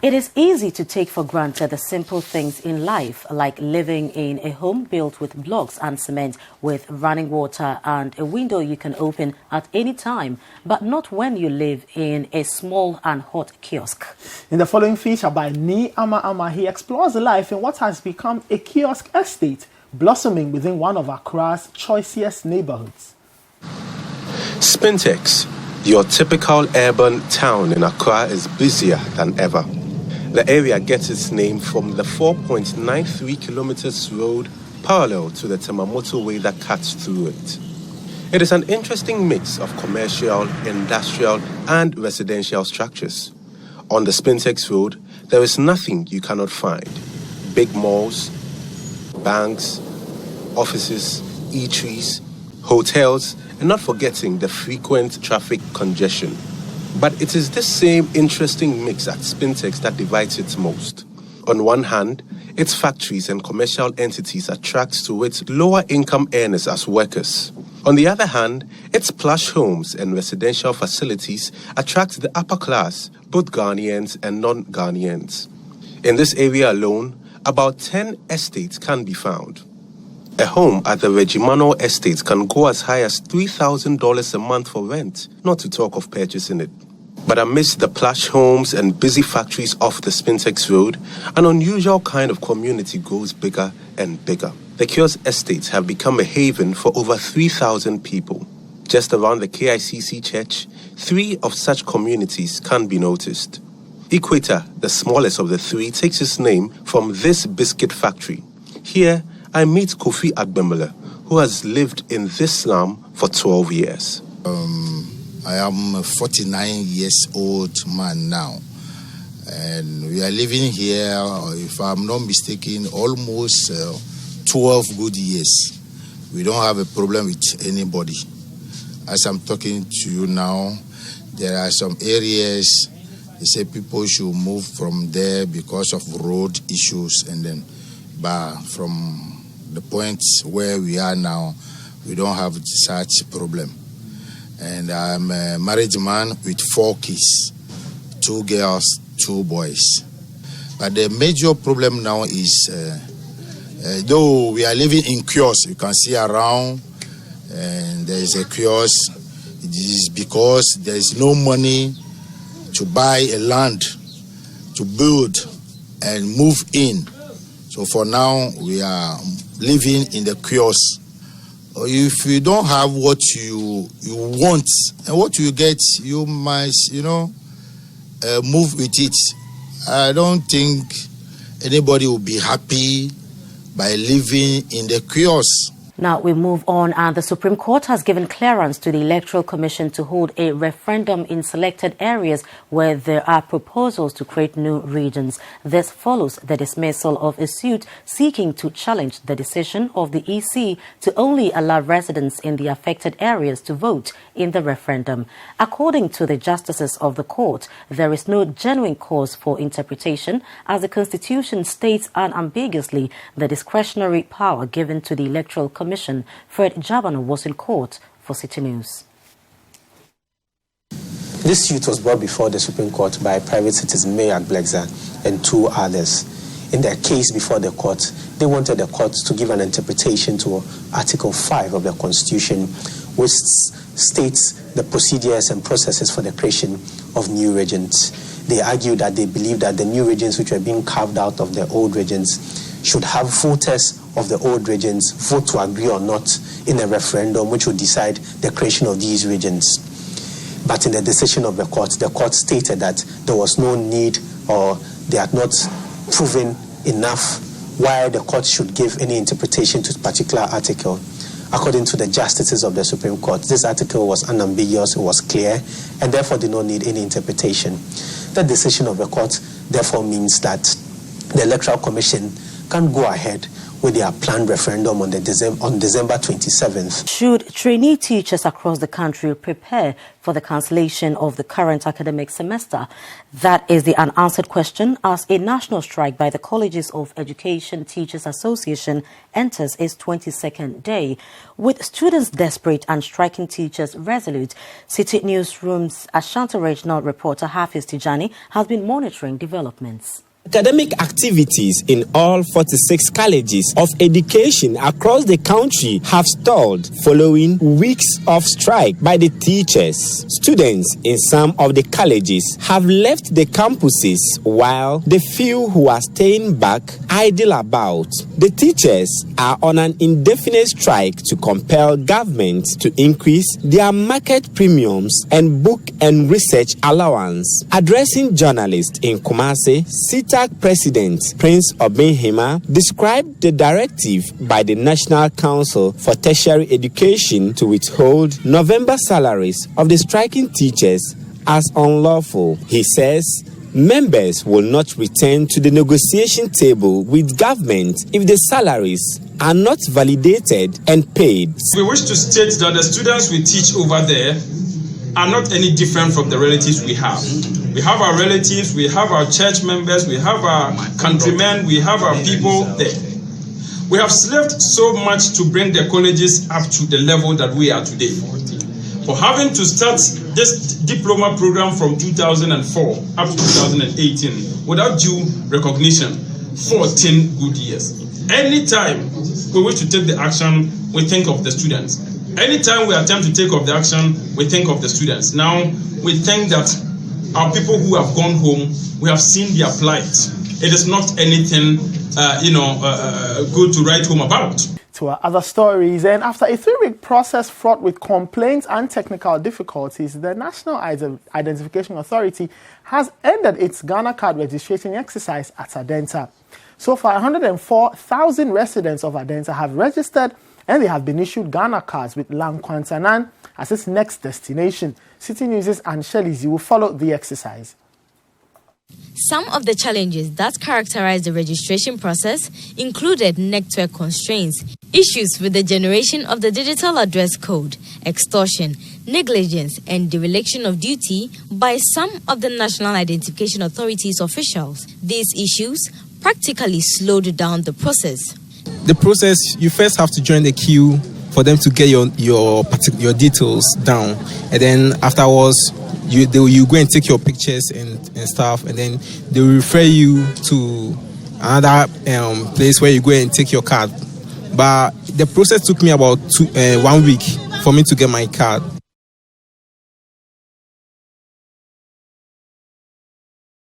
It is easy to take for granted the simple things in life, like living in a home built with blocks and cement with running water and a window you can open at any time, but not when you live in a small and hot kiosk. In the following feature by Ni Ama, he explores life in what has become a kiosk estate, blossoming within one of Accra's choicest neighborhoods. Spintex, your typical urban town in Accra, is busier than ever. The area gets its name from the 4.93 kilometers road parallel to the Tema motorway that cuts through it. It is an interesting mix of commercial, industrial, and residential structures. On the Spintex road, there is nothing you cannot find. Big malls, banks, offices, eateries, hotels, and not forgetting the frequent traffic congestion. But it is this same interesting mix at Spintex that divides it most. On one hand, its factories and commercial entities attract to it lower income earners as workers. On the other hand, its plush homes and residential facilities attract the upper class, both Ghanaians and non-Ghanaians. In this area alone, about 10 estates can be found. A home at the Regimano estate can go as high as $3,000 a month for rent, not to talk of purchasing it. But amidst the plush homes and busy factories off the Spintex road, an unusual kind of community grows bigger and bigger. The kiosk estates have become a haven for over 3,000 people. Just around the KICC church, 3 of such communities can be noticed. Equator, the smallest of the 3, takes its name from this biscuit factory. Here, I meet Kofi Agbemele, who has lived in this slum for 12 years. I am a 49 years old man now, and we are living here, if I'm not mistaken, almost 12 good years. We don't have a problem with anybody. As I'm talking to you now, there are some areas they say people should move from there because of road issues, and then but from the point where we are now, we don't have such problem. And I'm a married man with 4 kids, 2 girls, 2 boys. But the major problem now is, though we are living in kiosks, you can see around, and there is a kiosk. It is because there is no money to buy a land, to build and move in. So for now, we are living in the kiosk. If you don't have what you want and what you get, you must, move with it. I don't think anybody will be happy by living in the kiosk. Now we move on, and the Supreme Court has given clearance to the Electoral Commission to hold a referendum in selected areas where there are proposals to create new regions. This follows the dismissal of a suit seeking to challenge the decision of the EC to only allow residents in the affected areas to vote in the referendum. According to the justices of the court, there is no genuine cause for interpretation, as the Constitution states unambiguously the discretionary power given to the Electoral Commission. Fred Jabano was in court for City News. This suit was brought before the Supreme Court by private citizen Mayor Blexer and 2 others. In their case before the court, they wanted the court to give an interpretation to Article 5 of the Constitution, which states the procedures and processes for the creation of new regions. They argued that they believe that the new regions which were being carved out of the old regions should have voters of the old regions vote to agree or not in a referendum which would decide the creation of these regions. But in the decision of the court stated that there was no need, or they had not proven enough why the court should give any interpretation to a particular article. According to the justices of the Supreme Court, this article was unambiguous, it was clear, and therefore did not need any interpretation. The decision of the court therefore means that the Electoral Commission can go ahead with with their planned referendum on December 27th. Should trainee teachers across the country prepare for the cancellation of the current academic semester? That is the unanswered question as a national strike by the Colleges of Education Teachers Association enters its 22nd day. With students desperate and striking teachers resolute, City Newsroom's Ashanti Regional reporter Hafiz Tijani has been monitoring developments. Academic activities in all 46 colleges of education across the country have stalled following weeks of strike by the teachers. Students in some of the colleges have left the campuses while the few who are staying back idle about. The teachers are on an indefinite strike to compel government to increase their market premiums and book and research allowance. Addressing journalists in Kumasi, CITAC President Prince Obinhima described the directive by the National Council for Tertiary Education to withhold November salaries of the striking teachers as unlawful. He says members will not return to the negotiation table with government if the salaries are not validated and paid. We wish to state that the students we teach over there are not any different from the relatives we have. We have our relatives, we have our church members, we have our countrymen, we have our people there. We have slaved so much to bring the colleges up to the level that we are today. For having to start this diploma program from 2004 up to 2018 without due recognition, 14 good years. Anytime we wish to take the action, we think of the students. Anytime we attempt to take up the action, we think of the students. Now, we think that our people who have gone home, we have seen their plight. It is not anything, good to write home about. To our other stories, and after a 3-week process fraught with complaints and technical difficulties, the National Identification Authority has ended its Ghana card registration exercise at Adentan. So far, 104,000 residents of Adentan have registered and they have been issued Ghana cards with Lankwantanan as its next destination. City News' and Shelley will follow the exercise. Some of the challenges that characterized the registration process included network constraints, issues with the generation of the digital address code, extortion, negligence, and dereliction of duty by some of the National Identification Authority's officials. These issues practically slowed down the process. The process, you first have to join the queue for them to get your details down, and then afterwards you go and take your pictures and stuff, and then they will refer you to another place where you go and take your card. But the process took me about 1 week for me to get my card.